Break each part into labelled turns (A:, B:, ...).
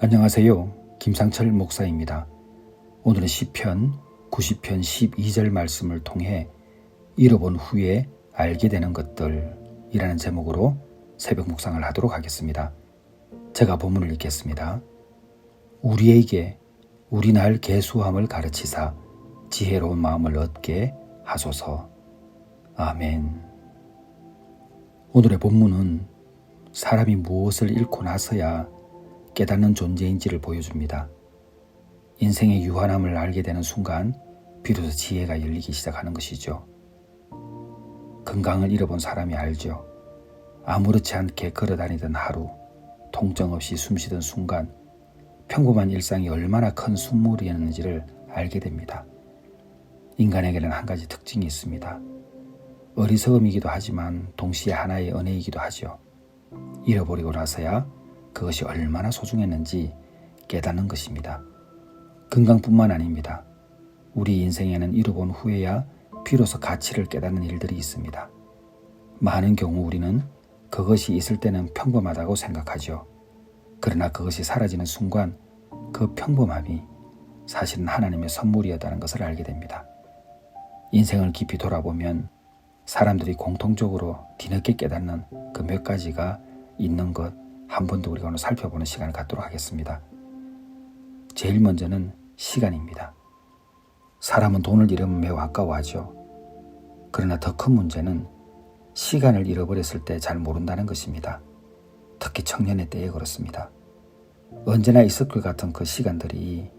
A: 안녕하세요. 김상철 목사입니다. 오늘은 시편 90편 12절 말씀을 통해 잃어본 후에 알게 되는 것들이라는 제목으로 새벽 묵상을 하도록 하겠습니다. 제가 본문을 읽겠습니다. 우리에게 우리 날 계수함을 가르치사 지혜로운 마음을 얻게 하소서. 아멘. 오늘의 본문은 사람이 무엇을 잃고 나서야 깨닫는 존재인지를 보여줍니다. 인생의 유한함을 알게 되는 순간 비로소 지혜가 열리기 시작하는 것이죠. 건강을 잃어본 사람이 알죠. 아무렇지 않게 걸어다니던 하루, 통증 없이 숨쉬던 순간 평범한 일상이 얼마나 큰 순물이었는지를 알게 됩니다. 인간에게는 한 가지 특징이 있습니다. 어리석음이기도 하지만 동시에 하나의 은혜이기도 하죠. 잃어버리고 나서야 그것이 얼마나 소중했는지 깨닫는 것입니다. 건강뿐만 아닙니다. 우리 인생에는 잃어본 후에야 비로소 가치를 깨닫는 일들이 있습니다. 많은 경우 우리는 그것이 있을 때는 평범하다고 생각하죠. 그러나 그것이 사라지는 순간 그 평범함이 사실은 하나님의 선물이었다는 것을 알게 됩니다. 인생을 깊이 돌아보면 사람들이 공통적으로 뒤늦게 깨닫는 그 몇 가지가 있는 것 한 번 더 우리가 오늘 살펴보는 시간을 갖도록 하겠습니다. 제일 먼저는 시간입니다. 사람은 돈을 잃으면 매우 아까워하죠. 그러나 더 큰 문제는 시간을 잃어버렸을 때 잘 모른다는 것입니다. 특히 청년의 때에 그렇습니다. 언제나 있을 것 같은 그 시간들이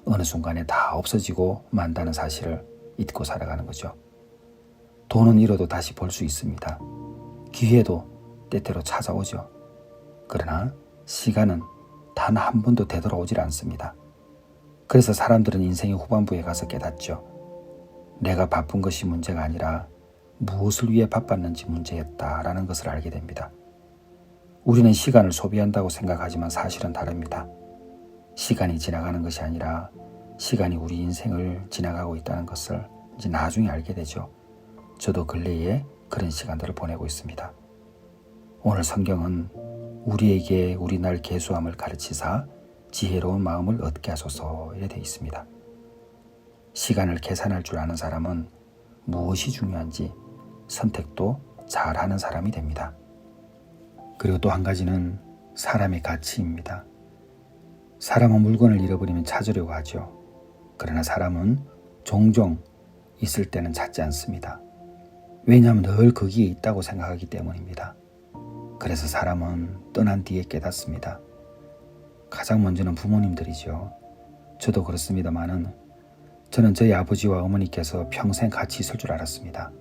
A: 어느 순간에 다 없어지고 만다는 사실을 잊고 살아가는 거죠. 돈은 잃어도 다시 벌 수 있습니다. 기회도 때때로 찾아오죠. 그러나 시간은 단 한 번도 되돌아오질 않습니다. 그래서 사람들은 인생의 후반부에 가서 깨닫죠. 내가 바쁜 것이 문제가 아니라 무엇을 위해 바빴는지 문제였다라는 것을 알게 됩니다. 우리는 시간을 소비한다고 생각하지만 사실은 다릅니다. 시간이 지나가는 것이 아니라 시간이 우리 인생을 지나가고 있다는 것을 이제 나중에 알게 되죠. 저도 근래에 그런 시간들을 보내고 있습니다. 오늘 성경은 우리에게 우리 날 계수함을 가르치사 지혜로운 마음을 얻게 하소서에 되어 있습니다. 시간을 계산할 줄 아는 사람은 무엇이 중요한지 선택도 잘하는 사람이 됩니다. 그리고 또 한 가지는 사람의 가치입니다. 사람은 물건을 잃어버리면 찾으려고 하죠. 그러나 사람은 종종 있을 때는 찾지 않습니다. 왜냐하면 늘 거기에 있다고 생각하기 때문입니다. 그래서 사람은 떠난 뒤에 깨닫습니다. 가장 먼저는 부모님들이죠. 저도 그렇습니다만은 저는 저희 아버지와 어머니께서 평생 같이 있을 줄 알았습니다.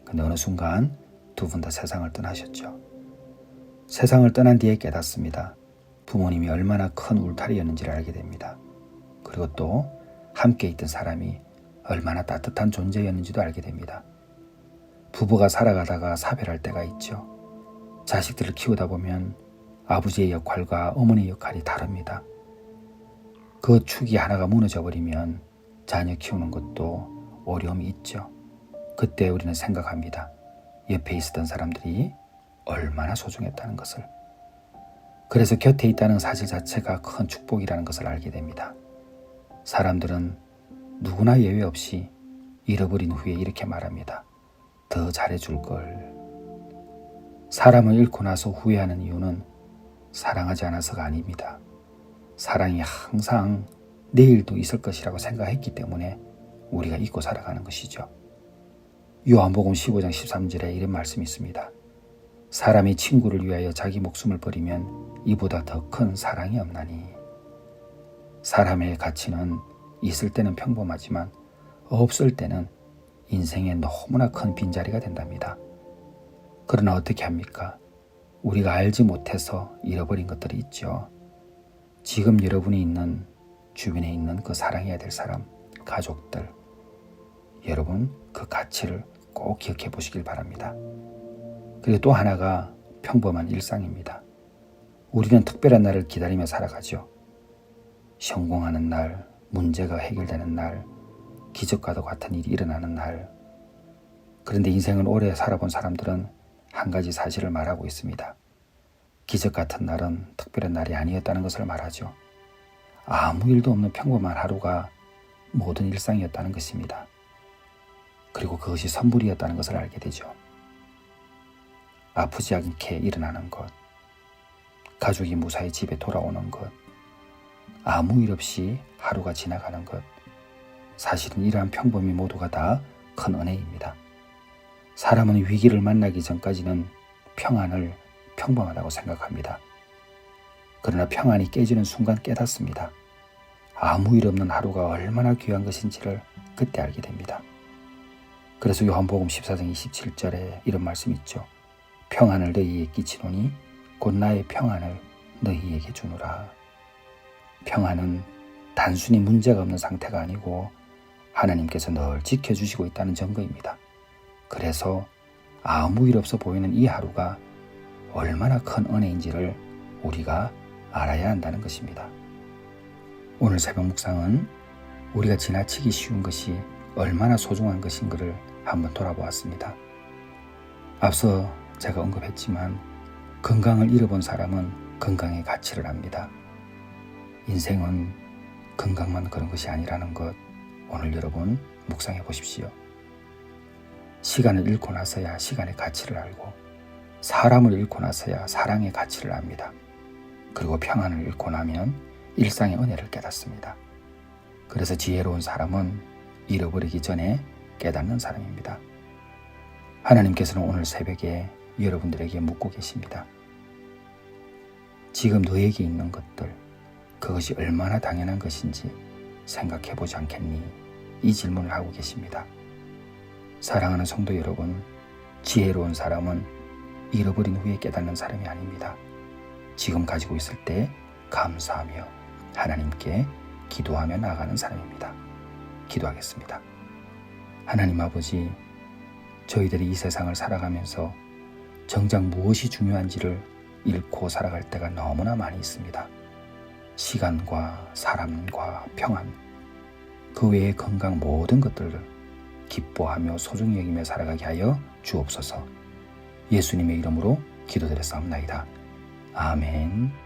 A: 근데 어느 순간 두 분 다 세상을 떠나셨죠. 세상을 떠난 뒤에 깨닫습니다. 부모님이 얼마나 큰 울타리였는지를 알게 됩니다. 그리고 또 함께 있던 사람이 얼마나 따뜻한 존재였는지도 알게 됩니다. 부부가 살아가다가 사별할 때가 있죠. 자식들을 키우다 보면 아버지의 역할과 어머니의 역할이 다릅니다. 그 축이 하나가 무너져 버리면 자녀 키우는 것도 어려움이 있죠. 그때 우리는 생각합니다. 옆에 있었던 사람들이 얼마나 소중했다는 것을. 그래서 곁에 있다는 사실 자체가 큰 축복이라는 것을 알게 됩니다. 사람들은 누구나 예외 없이 잃어버린 후에 이렇게 말합니다. 더 잘해줄 걸. 사람을 잃고 나서 후회하는 이유는 사랑하지 않아서가 아닙니다. 사랑이 항상 내일도 있을 것이라고 생각했기 때문에 우리가 잊고 살아가는 것이죠. 요한복음 15장 13절에 이런 말씀이 있습니다. 사람이 친구를 위하여 자기 목숨을 버리면 이보다 더 큰 사랑이 없나니. 사람의 가치는 있을 때는 평범하지만 없을 때는 인생에 너무나 큰 빈자리가 된답니다. 그러나 어떻게 합니까? 우리가 알지 못해서 잃어버린 것들이 있죠. 지금 여러분이 있는 주변에 있는 그 사랑해야 될 사람, 가족들, 여러분 그 가치를 꼭 기억해 보시길 바랍니다. 그리고 또 하나가 평범한 일상입니다. 우리는 특별한 날을 기다리며 살아가죠. 성공하는 날, 문제가 해결되는 날, 기적과도 같은 일이 일어나는 날. 그런데 인생을 오래 살아본 사람들은 한 가지 사실을 말하고 있습니다. 기적 같은 날은 특별한 날이 아니었다는 것을 말하죠. 아무 일도 없는 평범한 하루가 모든 일상이었다는 것입니다. 그리고 그것이 선물이었다는 것을 알게 되죠. 아프지 않게 일어나는 것, 가족이 무사히 집에 돌아오는 것, 아무 일 없이 하루가 지나가는 것, 사실은 이러한 평범이 모두가 다 큰 은혜입니다. 사람은 위기를 만나기 전까지는 평안을 평범하다고 생각합니다. 그러나 평안이 깨지는 순간 깨닫습니다. 아무 일 없는 하루가 얼마나 귀한 것인지를 그때 알게 됩니다. 그래서 요한복음 14장 27절에 이런 말씀이 있죠. 평안을 너희에게 끼치노니 곧 나의 평안을 너희에게 주노라. 평안은 단순히 문제가 없는 상태가 아니고 하나님께서 늘 지켜주시고 있다는 증거입니다. 그래서 아무 일 없어 보이는 이 하루가 얼마나 큰 은혜인지를 우리가 알아야 한다는 것입니다. 오늘 새벽 묵상은 우리가 지나치기 쉬운 것이 얼마나 소중한 것인가를 한번 돌아보았습니다. 앞서 제가 언급했지만 건강을 잃어본 사람은 건강의 가치를 압니다. 인생은 건강만 그런 것이 아니라는 것 오늘 여러분 묵상해 보십시오. 시간을 잃고 나서야 시간의 가치를 알고 사람을 잃고 나서야 사랑의 가치를 압니다. 그리고 평안을 잃고 나면 일상의 은혜를 깨닫습니다. 그래서 지혜로운 사람은 잃어버리기 전에 깨닫는 사람입니다. 하나님께서는 오늘 새벽에 여러분들에게 묻고 계십니다. 지금 너에게 있는 것들, 그것이 얼마나 당연한 것인지 생각해 보지 않겠니? 이 질문을 하고 계십니다. 사랑하는 성도 여러분, 지혜로운 사람은 잃어버린 후에 깨닫는 사람이 아닙니다. 지금 가지고 있을 때 감사하며 하나님께 기도하며 나아가는 사람입니다. 기도하겠습니다. 하나님 아버지, 저희들이 이 세상을 살아가면서 정작 무엇이 중요한지를 잃고 살아갈 때가 너무나 많이 있습니다. 시간과 사람과 평안, 그 외의 건강 모든 것들을 기뻐하며 소중히 여기며 살아가게 하여 주옵소서. 예수님의 이름으로 기도드렸사옵나이다. 아멘.